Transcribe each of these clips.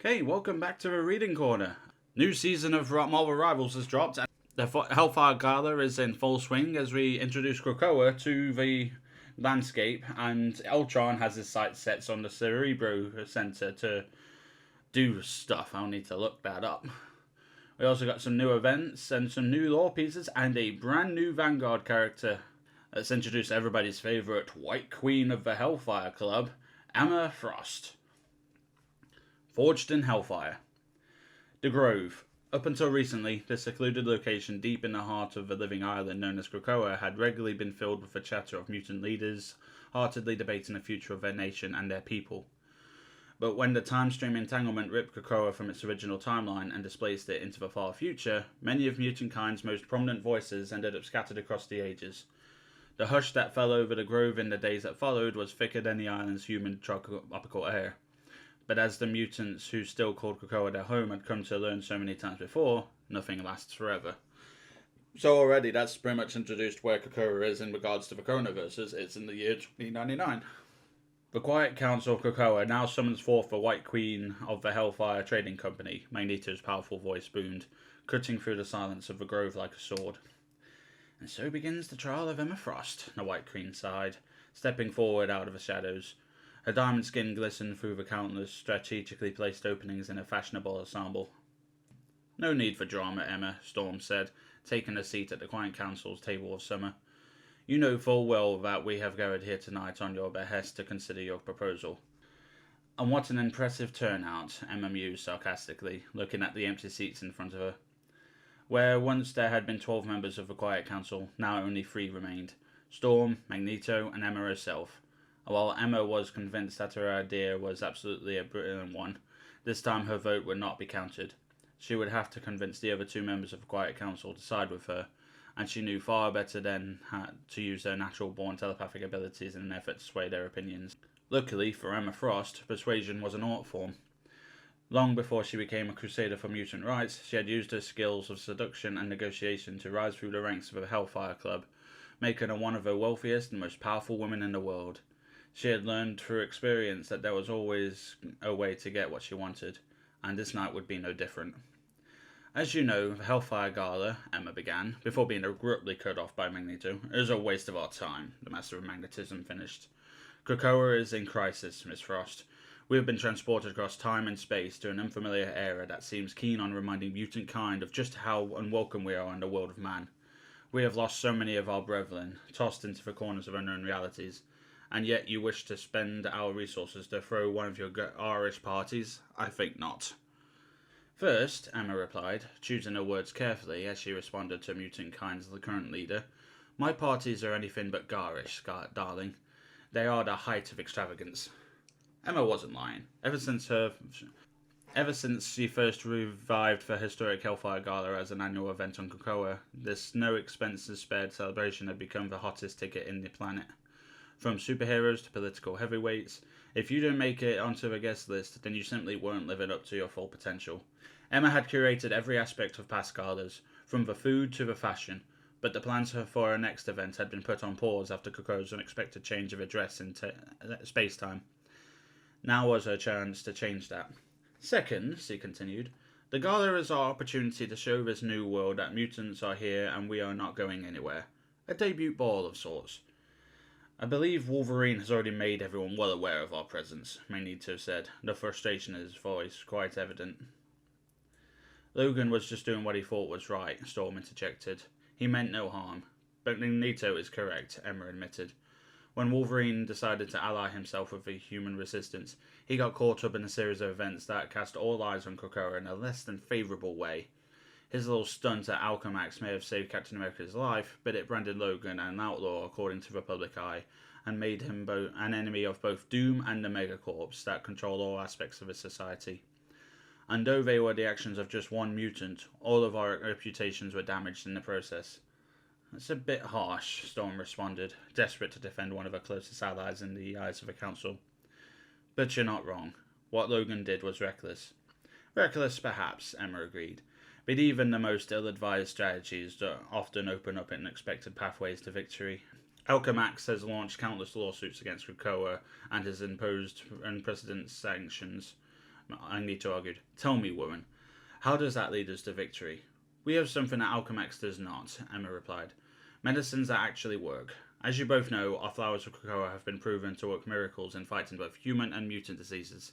Okay, welcome back to a Reading Corner. New season of Marvel Rivals has dropped. The Hellfire Gala is in full swing as we introduce Krakoa to the landscape, and Ultron has his sights set on the Cerebro Center to do stuff. I'll need to look that up. We also got some new events and some new lore pieces and a brand new Vanguard character. Let's introduce everybody's favourite White Queen of the Hellfire Club, Emma Frost. Forged in Hellfire. The Grove. Up until recently, this secluded location deep in the heart of the living island known as Krakoa had regularly been filled with the chatter of mutant leaders, heartedly debating the future of their nation and their people. But when the time stream entanglement ripped Krakoa from its original timeline and displaced it into the far future, many of mutant kind's most prominent voices ended up scattered across the ages. The hush that fell over the Grove in the days that followed was thicker than the island's humid tropical air. But as the mutants who still called Krakoa their home had come to learn so many times before, nothing lasts forever. So already that's pretty much introduced where Krakoa is in regards to the Coronaverses. It's in the year 2099. The Quiet Council of Krakoa now summons forth the White Queen of the Hellfire Trading Company, Magneto's powerful voice boomed, cutting through the silence of the Grove like a sword. And so begins the trial of Emma Frost, the White Queen sighed, stepping forward out of the shadows. Her diamond skin glistened through the countless strategically placed openings in a fashionable ensemble. No need for drama, Emma, Storm said, taking a seat at the Quiet Council's table of summer. You know full well that we have gathered here tonight on your behest to consider your proposal. And what an impressive turnout, Emma mused sarcastically, looking at the empty seats in front of her. Where once there had been 12 members of the Quiet Council, now only 3 remained. Storm, Magneto, and Emma herself. While Emma was convinced that her idea was absolutely a brilliant one, this time her vote would not be counted. She would have to convince the other 2 members of the Quiet Council to side with her, and she knew far better than to use their natural-born telepathic abilities in an effort to sway their opinions. Luckily for Emma Frost, persuasion was an art form. Long before she became a crusader for mutant rights, she had used her skills of seduction and negotiation to rise through the ranks of the Hellfire Club, making her one of the wealthiest and most powerful women in the world. She had learned through experience that there was always a way to get what she wanted, and this night would be no different. As you know, the Hellfire Gala, Emma began, before being abruptly cut off by Magneto, is a waste of our time, the Master of Magnetism finished. Krakoa is in crisis, Miss Frost. We have been transported across time and space to an unfamiliar era that seems keen on reminding mutant kind of just how unwelcome we are in the world of man. We have lost so many of our brethren, tossed into the corners of unknown realities. And yet you wish to spend our resources to throw one of your Irish parties? I think not. First, Emma replied, choosing her words carefully as she responded to mutant kind's current leader, my parties are anything but garish, darling. They are the height of extravagance. Emma wasn't lying. Ever since she first revived the historic Hellfire Gala as an annual event on Krakoa, this no expenses spared celebration had become the hottest ticket in the planet. From superheroes to political heavyweights, if you don't make it onto the guest list, then you simply weren't living up to your full potential. Emma had curated every aspect of past galas, from the food to the fashion, but the plans for her next event had been put on pause after Krakoa's unexpected change of address in space-time. Now was her chance to change that. Second, she continued, the gala is our opportunity to show this new world that mutants are here and we are not going anywhere. A debut ball of sorts. I believe Wolverine has already made everyone well aware of our presence, Magneto said, the frustration in his voice quite evident. Logan was just doing what he thought was right, Storm interjected. He meant no harm. But Magneto is correct, Emma admitted. When Wolverine decided to ally himself with the human resistance, he got caught up in a series of events that cast all eyes on Krakoa in a less than favourable way. His little stunt at Alchemax may have saved Captain America's life, but it branded Logan an outlaw according to the public eye, and made him an enemy of both Doom and the Megacorps that control all aspects of his society. And though they were the actions of just one mutant, all of our reputations were damaged in the process. That's a bit harsh, Storm responded, desperate to defend one of her closest allies in the eyes of the Council. But you're not wrong. What Logan did was reckless. Reckless, perhaps, Emma agreed. But even the most ill-advised strategies often open up unexpected pathways to victory. Alchemax has launched countless lawsuits against Krakoa and has imposed unprecedented sanctions Magneto argued. Tell me, woman, how does that lead us to victory? We have something that Alchemax does not, Emma replied. Medicines that actually work. As you both know, our flowers of Krakoa have been proven to work miracles in fighting both human and mutant diseases.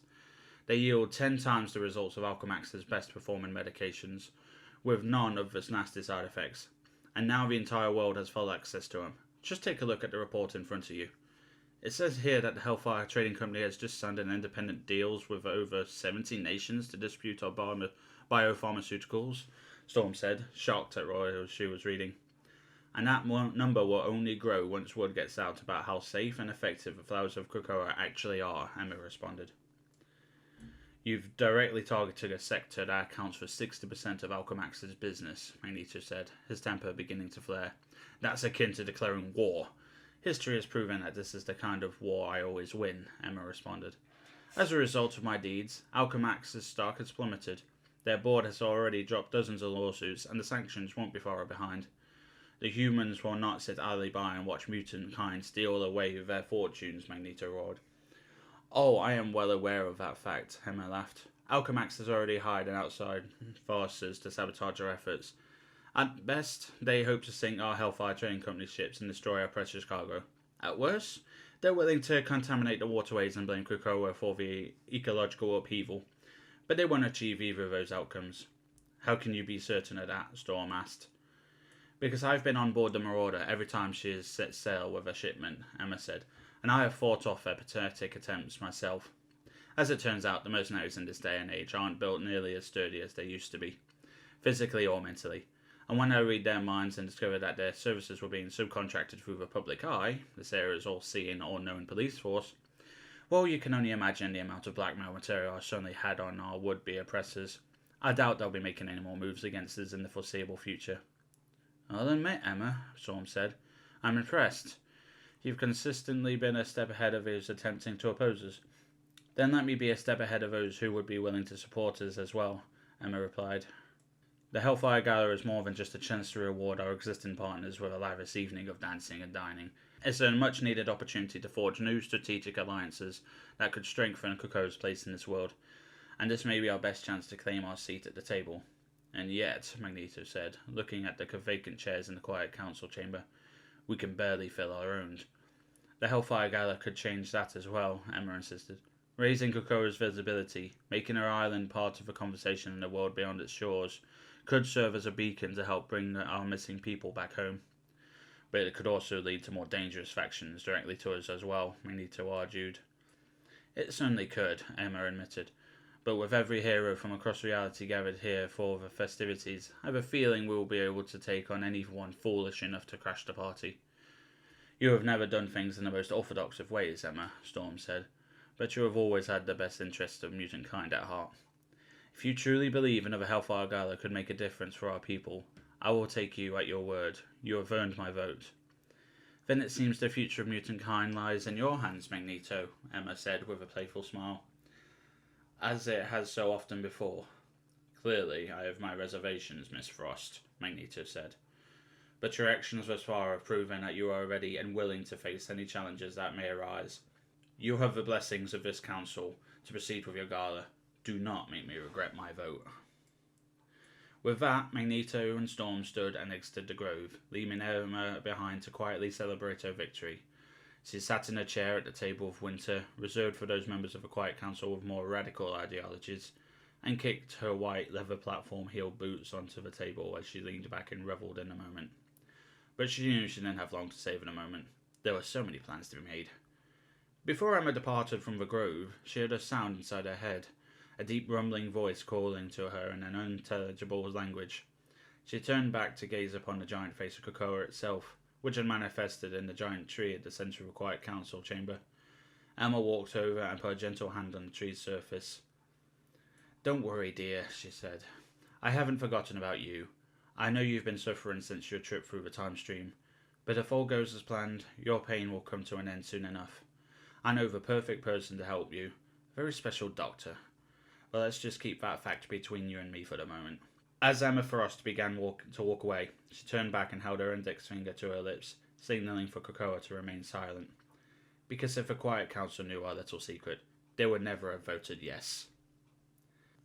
They yield 10 times the results of Alchemax's best performing medications, with none of its nasty side effects. And now the entire world has full access to them. Just take a look at the report in front of you. It says here that the Hellfire Trading Company has just signed an independent deals with over 70 nations to distribute our biopharmaceuticals, Storm said, shocked at what she was reading. And that number will only grow once word gets out about how safe and effective the flowers of Krakoa actually are, Emma responded. You've directly targeted a sector that accounts for 60% of Alchemax's business, Magneto said, his temper beginning to flare. That's akin to declaring war. History has proven that this is the kind of war I always win, Emma responded. As a result of my deeds, Alchemax's stock has plummeted. Their board has already dropped dozens of lawsuits, and the sanctions won't be far behind. The humans will not sit idly by and watch mutant kind steal away with their fortunes, Magneto roared. Oh, I am well aware of that fact, Emma laughed. Alchemax has already hired an outside forces to sabotage our efforts. At best, they hope to sink our Hellfire Trading Company ships and destroy our precious cargo. At worst, they're willing to contaminate the waterways and blame Krakoa for the ecological upheaval. But they won't achieve either of those outcomes. How can you be certain of that? Storm asked. Because I've been on board the Marauder every time she has set sail with a shipment, Emma said, and I have fought off her pathetic attempts myself. As it turns out, the mercenaries in this day and age aren't built nearly as sturdy as they used to be, physically or mentally. And when I read their minds and discover that their services were being subcontracted through the public eye, this area's all-seeing, all-knowing police force, well, you can only imagine the amount of blackmail material I suddenly had on our would-be oppressors. I doubt they'll be making any more moves against us in the foreseeable future. I'll admit, Emma, Storm said, I'm impressed. You've consistently been a step ahead of those attempting to oppose us. Then let me be a step ahead of those who would be willing to support us as well, Emma replied. The Hellfire Gala is more than just a chance to reward our existing partners with a lavish evening of dancing and dining. It's a much-needed opportunity to forge new strategic alliances that could strengthen Krakoa's place in this world, and this may be our best chance to claim our seat at the table. And yet, Magneto said, looking at the vacant chairs in the quiet council chamber, we can barely fill our own. The Hellfire Gala could change that as well, Emma insisted. Raising Krakoa's visibility, making her island part of the conversation in the world beyond its shores, could serve as a beacon to help bring our missing people back home. But it could also lead to more dangerous factions directly to us as well, Magneto argued. It certainly could, Emma admitted. But with every hero from across reality gathered here for the festivities, I have a feeling we will be able to take on anyone foolish enough to crash the party. You have never done things in the most orthodox of ways, Emma, Storm said, but you have always had the best interests of mutant kind at heart. If you truly believe another Hellfire Gala could make a difference for our people, I will take you at your word. You have earned my vote. Then it seems the future of mutant kind lies in your hands, Magneto, Emma said with a playful smile. As it has so often before. Clearly, I have my reservations, Miss Frost, Magneto said. But your actions thus far have proven that you are ready and willing to face any challenges that may arise. You have the blessings of this council to proceed with your gala. Do not make me regret my vote. With that, Magneto and Storm stood and exited the grove, leaving Emma behind to quietly celebrate her victory. She sat in a chair at the table of winter, reserved for those members of the Quiet Council with more radical ideologies, and kicked her white leather platform-heeled boots onto the table as she leaned back and revelled in the moment. But she knew she didn't have long to savour the moment. There were so many plans to be made. Before Emma departed from the grove, she heard a sound inside her head, a deep rumbling voice calling to her in an unintelligible language. She turned back to gaze upon the giant face of Krakoa itself, which had manifested in the giant tree at the centre of the quiet council chamber. Emma walked over and put a gentle hand on the tree's surface. Don't worry, dear, she said. I haven't forgotten about you. I know you've been suffering since your trip through the time stream, but if all goes as planned, your pain will come to an end soon enough. I know the perfect person to help you, a very special doctor. But let's just keep that fact between you and me for the moment. As Emma Frost began to walk away, she turned back and held her index finger to her lips, signalling for Krakoa to remain silent. Because if the Quiet Council knew our little secret, they would never have voted yes.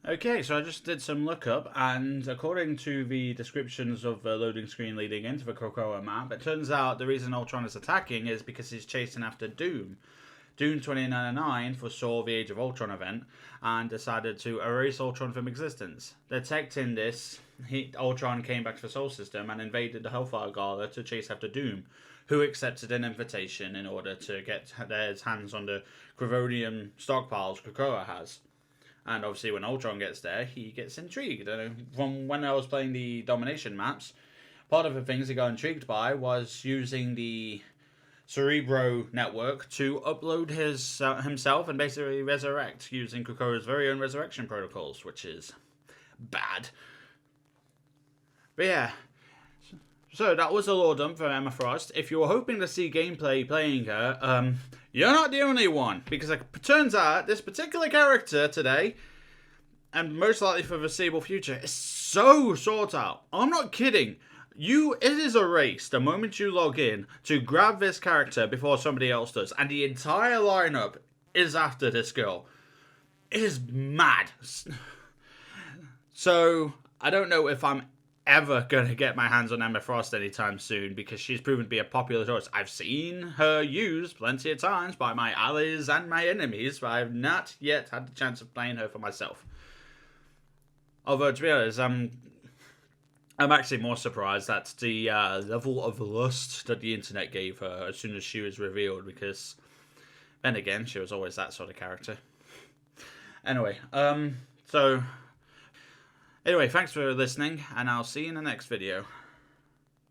Okay, so I just did some lookup, and according to the descriptions of the loading screen leading into the Krakoa map, it turns out the reason Ultron is attacking is because he's chasing after Doom. Doom 2099 foresaw the Age of Ultron event and decided to erase Ultron from existence. Detecting this, Ultron came back to the Sol System and invaded the Hellfire Gala to chase after Doom, who accepted an invitation in order to get his hands on the Kravonian stockpiles Krakoa has. And obviously when Ultron gets there, he gets intrigued. And from when I was playing the Domination maps, part of the things he got intrigued by was using the Cerebro network to upload himself and basically resurrect using Krakoa's very own resurrection protocols, which is bad. But yeah, so that was a lore dump from Emma Frost. If you were hoping to see gameplay playing her, you're not the only one, because it turns out this particular character today, and most likely for the foreseeable future, is so sought out. I'm not kidding. It is a race the moment you log in to grab this character before somebody else does, and the entire lineup is after this girl. It is mad. So I don't know if I'm ever going to get my hands on Emma Frost anytime soon, because she's proven to be a popular choice. I've seen her used plenty of times by my allies and my enemies, but I've not yet had the chance of playing her for myself. Although, to be honest, I'm actually more surprised at the level of lust that the internet gave her as soon as she was revealed, because then again, she was always that sort of character. Anyway, Anyway, thanks for listening, and I'll see you in the next video.